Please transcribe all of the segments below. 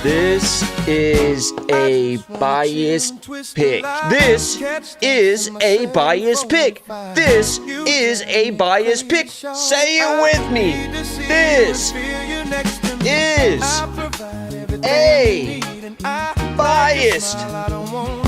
This is a biased pick. This is a biased pick. This is a biased pick. Say it with me. This is a biased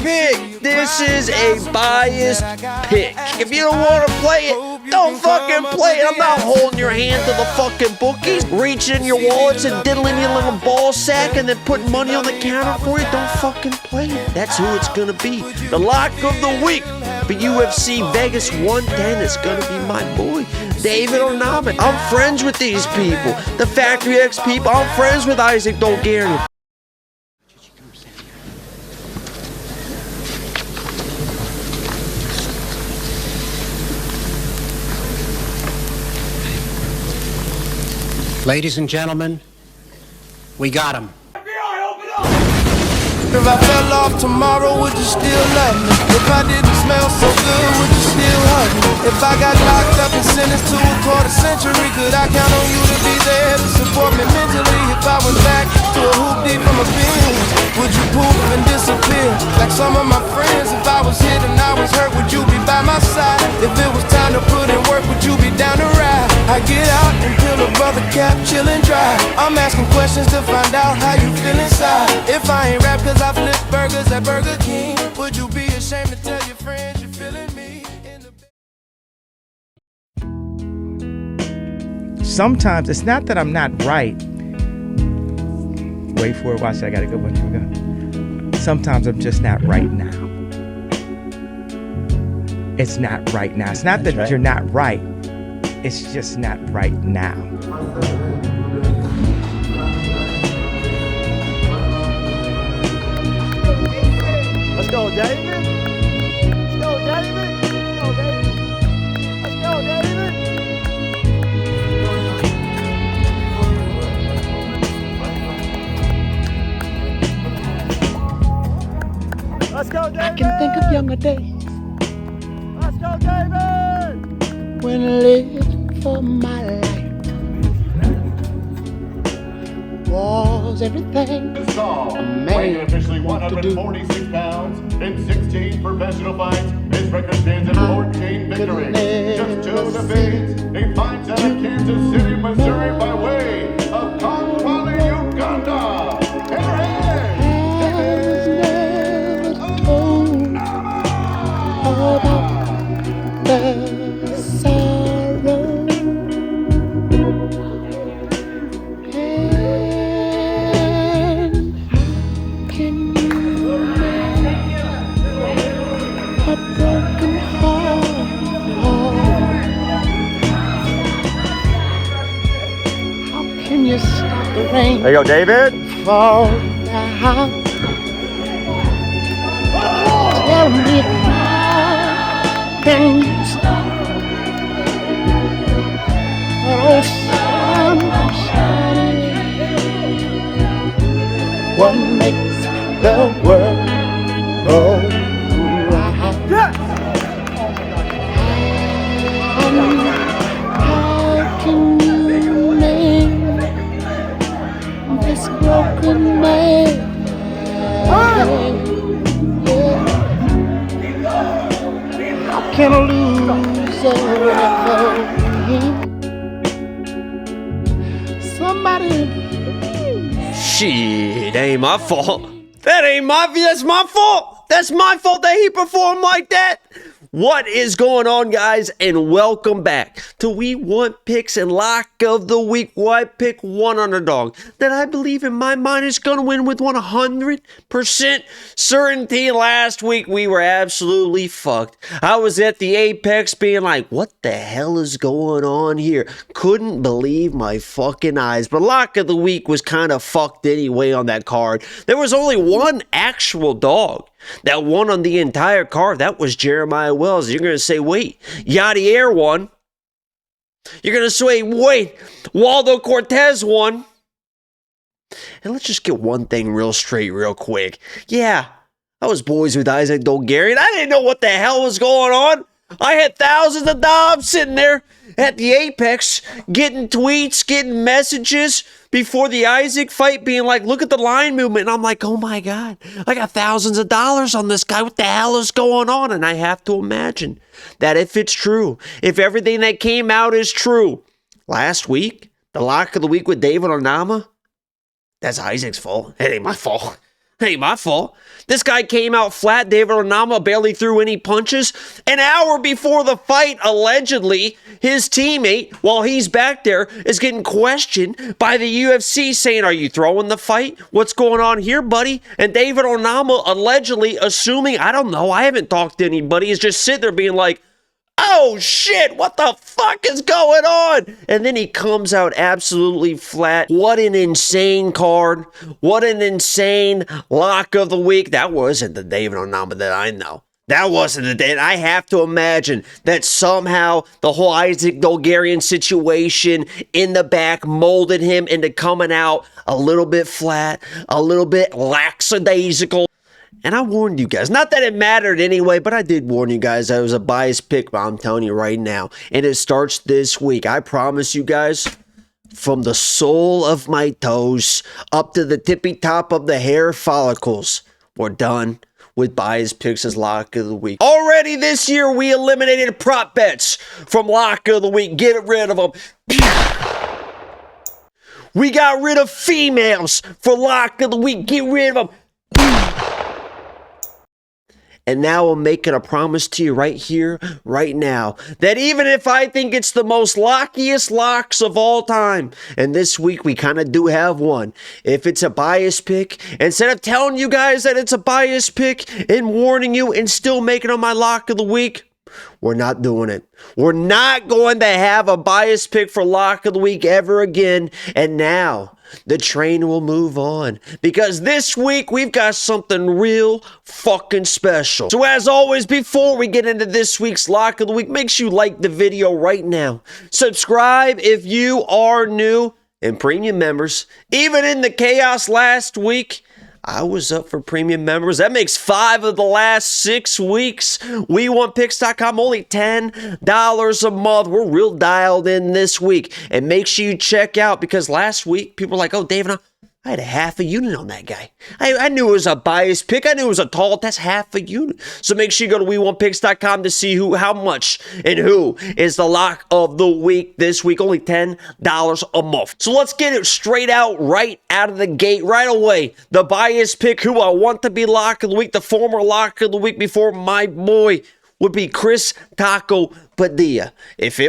pick. This is a biased pick. If you don't want to play it, don't fucking play it. I'm not holding your hand to the fucking bookies, reaching in your wallets and diddling your little ball sack and then putting money on the counter for you. Don't fucking play it. That's who it's gonna be. The lock of the week for UFC Vegas 110 is gonna be my boy, David Ornaman. I'm friends with these people. The Factory X people. I'm friends with Isaac Dolgarian. Ladies and gentlemen, we got him. If I fell off tomorrow, would you still love me? If I didn't smell so good, would you still hug me? If I got locked up and sentenced to a quarter century, could I count on you to be there to support me mentally? If I was back to a hoop deep from a bin, would you poof and disappear like some of my friends? If I was hit and I was hurt, would you be by my side? If it was time to put in work, would you be down to ride? I get out and peel a brother cap, chill and dry. I'm asking questions to find out how you feel inside. If I ain't rap cause I flip burgers at Burger King, would you be ashamed to tell your friends you're feeling me? Sometimes it's not that I'm not right. Wait for it, watch it, I got a good one. Here we go. Sometimes I'm just not right now. It's not right now. It's not that you're not right. It's just not right now. Let's go, David. Let's go, David. Let's go, David. Let's go, David. Let's go, David. I can think of younger days Let's go, David. when I lived for my life was everything a Weighing man officially wanted to do. 146 pounds in 16 professional fights. His record stands at 14 victories, just 2 defeats. He fights out of Kansas City, Missouri by way of Kampala, Uganda. The sorrow and can you make a broken heart? How can you stop the rain? There you go, David. Fall down. Tell me how can you stop? Oh, sun shining. What makes the world go round? And how can you make this broken man? How can I lose everything? Somebody. Shit, ain't my fault. That's my fault. That's my fault that he performed like that. What is going on, guys? And welcome back to We Want Picks and Lock of the Week, where I pick one underdog that I believe in my mind is going to win with 100% certainty. Last week, we were absolutely fucked. I was at the apex being like, what the hell is going on here? Couldn't believe my fucking eyes. But Lock of the Week was kind of fucked anyway on that card. There was only one actual dog that won on the entire card. That was Jeremiah Wells. You're going to say, wait, Yadier won. You're going to say, wait, Waldo Cortez won. And let's just get one thing real straight real quick. Yeah, I was boys with Isaac Dolgarian. I didn't know what the hell was going on. I had thousands of dollars sitting there at the Apex, getting tweets, getting messages before the Isaac fight, being like, look at the line movement. And I'm like, oh my God, I got thousands of dollars on this guy. What the hell is going on? And I have to imagine that if it's true, if everything that came out is true, last week, the lock of the week with David Onama, that's Isaac's fault. It ain't my fault. It ain't my fault. This guy came out flat. David Onama barely threw any punches. An hour before the fight, allegedly, his teammate, while he's back there, is getting questioned by the UFC saying, are you throwing the fight? What's going on here, buddy? And David Onama allegedly assuming, I don't know, I haven't talked to anybody, is just sitting there being like, oh shit, what the fuck is going on? And then he comes out absolutely flat. What an insane card. What an insane lock of the week. That wasn't the David Onama that I know. That wasn't the day. And I have to imagine that somehow the whole Isaac Bulgarian situation in the back molded him into coming out a little bit flat, a little bit lackadaisical. And I warned you guys, not that it mattered anyway, but I did warn you guys that it was a biased pick, but I'm telling you right now, and it starts this week. I promise you guys, from the sole of my toes up to the tippy top of the hair follicles, we're done with biased picks as lock of the week. Already this year, we eliminated prop bets from lock of the week. Get rid of them. We got rid of females for lock of the week. Get rid of them. And now I'm making a promise to you right here, right now, that even if I think it's the most lockiest locks of all time, and this week we kind of do have one, if it's a bias pick, instead of telling you guys that it's a bias pick and warning you and still making it my lock of the week, we're not doing it. We're not going to have a bias pick for lock of the week ever again. And now the train will move on, because this week we've got something real fucking special. So as always, before we get into this week's lock of the week, make sure you like the video right now. Subscribe if you are new, and premium members. Even in the chaos last week, I was up for premium members. That makes 5 of the last 6 weeks. WeWantPicks.com, only $10 a month. We're real dialed in this week. And make sure you check out, because last week, people were like, oh, David, I had a half a unit on that guy. I knew it was a biased pick. I knew it was a tall. That's half a unit. So make sure you go to WeWantPicks.com to see how much, and who is the lock of the week this week. Only $10 a month. So let's get it straight out, right out of the gate, right away. The biased pick, who I want to be lock of the week, the former lock of the week before my boy, would be Chris Taco Padilla. If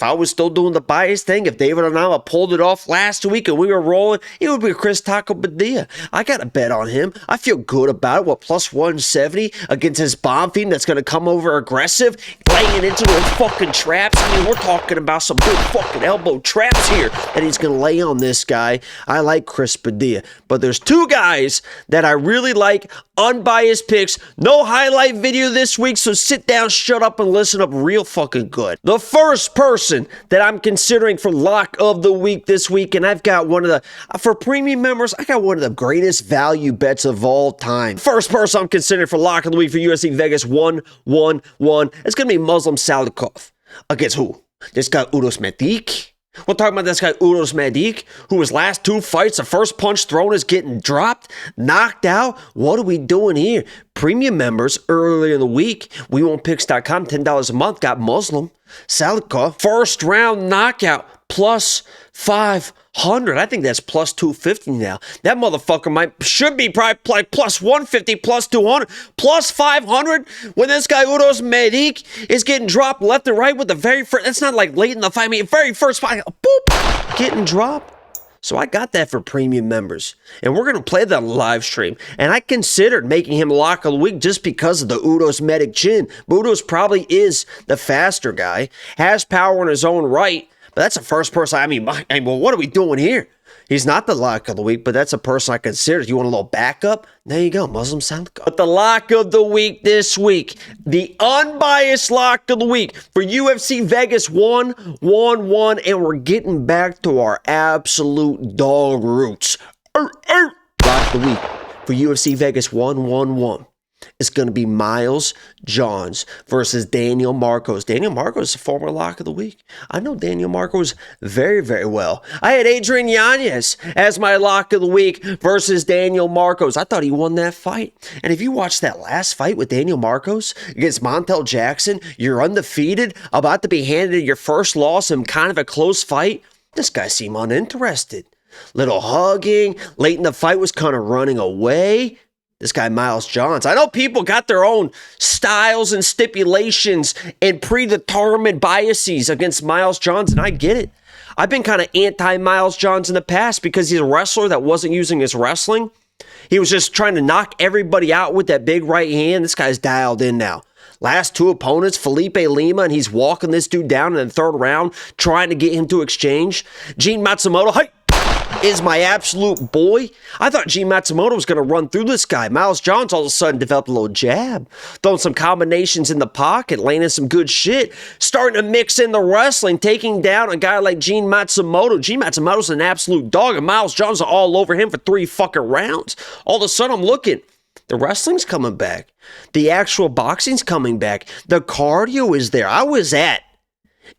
I was still doing the bias thing, if David Onama pulled it off last week and we were rolling, it would be Chris Taco Padilla. I got a bet on him. I feel good about it. What, plus 170 against his Bonfim that's going to come over aggressive, laying into those fucking traps. I mean, we're talking about some big fucking elbow traps here that he's going to lay on this guy. I like Chris Padilla. But there's 2 guys that I really like, unbiased picks. No highlight video this week, so sit down, shut up, and listen up real fucking good. The first person that I'm considering for lock of the week this week, and I've got one of the, for premium members, I got one of the greatest value bets of all time. First person I'm considering for lock of the week for UFC Vegas 111. It's going to be Muslim Salikov. Against who? This guy Uros Medic. We're talking about this guy Uros Medic, who his last 2 fights, the first punch thrown is getting dropped, knocked out. What are we doing here? Premium members earlier in the week, WeWantPicks.com, $10 a month, got Muslim Salikov, first round knockout, plus 500. I think that's plus 250 now. That motherfucker should be probably like plus 150, plus 200, plus 500 when this guy Uros Medic is getting dropped left and right with the very first. That's not like late in the fight. I mean, very first fight, boop, getting dropped. So I got that for premium members. And we're going to play that on the live stream. And I considered making him lock of the week just because of the Uros Medic chin. But Uros probably is the faster guy, has power in his own right. But that's the first person, I mean, well, what are we doing here? He's not the lock of the week, but that's a person I consider. You want a little backup? There you go, Muslim Salikov. But the lock of the week this week, the unbiased lock of the week for UFC Vegas 111, and we're getting back to our absolute dog roots. Lock of the week for UFC Vegas 111 is going to be Miles Johns versus Daniel Marcos. Daniel Marcos is a former lock of the week. I know Daniel Marcos very, very well. I had Adrian Yanez as my lock of the week versus Daniel Marcos. I thought he won that fight. And if you watch that last fight with Daniel Marcos against Montel Jackson, you're undefeated, about to be handed your first loss in kind of a close fight. This guy seemed uninterested. Little hugging. Late in the fight was kind of running away. This guy, Miles Johns. I know people got their own styles and stipulations and predetermined biases against Miles Johns, and I get it. I've been kind of anti-Miles Johns in the past because he's a wrestler that wasn't using his wrestling. He was just trying to knock everybody out with that big right hand. This guy's dialed in now. Last two opponents, Felipe Lima, and he's walking this dude down in the third round, trying to get him to exchange. Gene Matsumoto, hey, is my absolute boy. I thought Gene Matsumoto was going to run through this guy. Miles Johns all of a sudden developed a little jab, throwing some combinations in the pocket, laying in some good shit, starting to mix in the wrestling, taking down a guy like Gene Matsumoto. Gene Matsumoto's an absolute dog, and Miles Johns are all over him for 3 fucking rounds. All of a sudden, I'm looking. The wrestling's coming back. The actual boxing's coming back. The cardio is there. I was at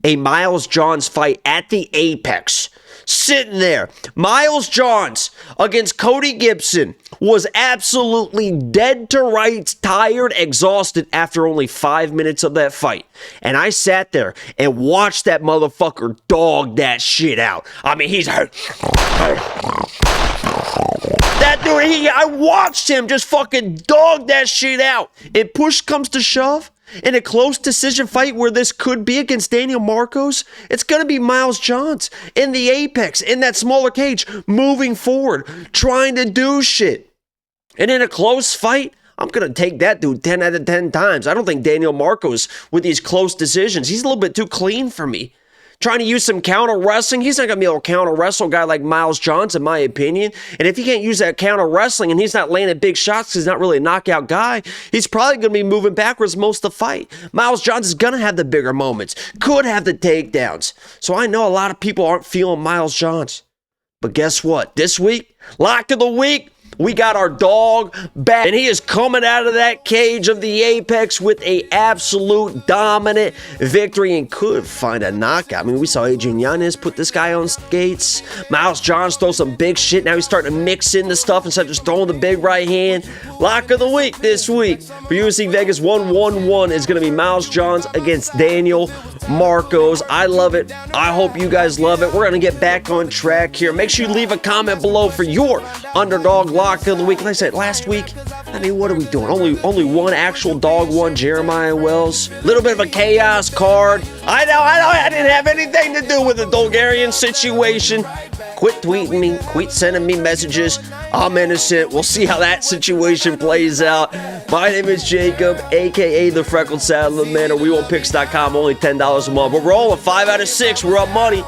a Miles Johns fight at the Apex, sitting there. Miles Johns against Cody Gibson was absolutely dead to rights, tired, exhausted after only 5 minutes of that fight. And I sat there and watched that motherfucker dog that shit out. I mean, he's... That dude, I watched him just fucking dog that shit out. If push comes to shove, in a close decision fight where this could be against Daniel Marcos, it's going to be Miles Johns in the Apex, in that smaller cage, moving forward, trying to do shit. And in a close fight, I'm going to take that dude 10 out of 10 times. I don't think Daniel Marcos, with these close decisions, he's a little bit too clean for me. Trying to use some counter wrestling. He's not going to be able to counter wrestle a guy like Miles Johns, in my opinion. And if he can't use that counter wrestling and he's not landing big shots because he's not really a knockout guy, he's probably going to be moving backwards most of the fight. Miles Johns is going to have the bigger moments, could have the takedowns. So I know a lot of people aren't feeling Miles Johns. But guess what? This week, lock of the week, we got our dog back, and he is coming out of that cage of the Apex with a absolute dominant victory and could find a knockout. I mean, we saw Adrian Yanez put this guy on skates. Miles Johns throw some big shit. Now he's starting to mix in the stuff instead of just throwing the big right hand. Lock of the week this week for UFC Vegas 111 is going to be Miles Johns against Daniel Marcos. I love it. I hope you guys love it. We're going to get back on track here. Make sure you leave a comment below for your Underdog lock of the week. Like I said, last week, I mean, what are we doing? Only one actual dog won, Jeremiah Wells. Little bit of a chaos card. I know, I didn't have anything to do with the Bulgarian situation. Quit tweeting me, quit sending me messages. I'm innocent. We'll see how that situation plays out. My name is Jacob, aka the Freckled Saddler Man, or WeWantPicks.com, only $10 a month. We're rolling 5 out of 6. We're up money.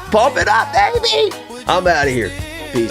Pump it up, baby. I'm out of here. Peace.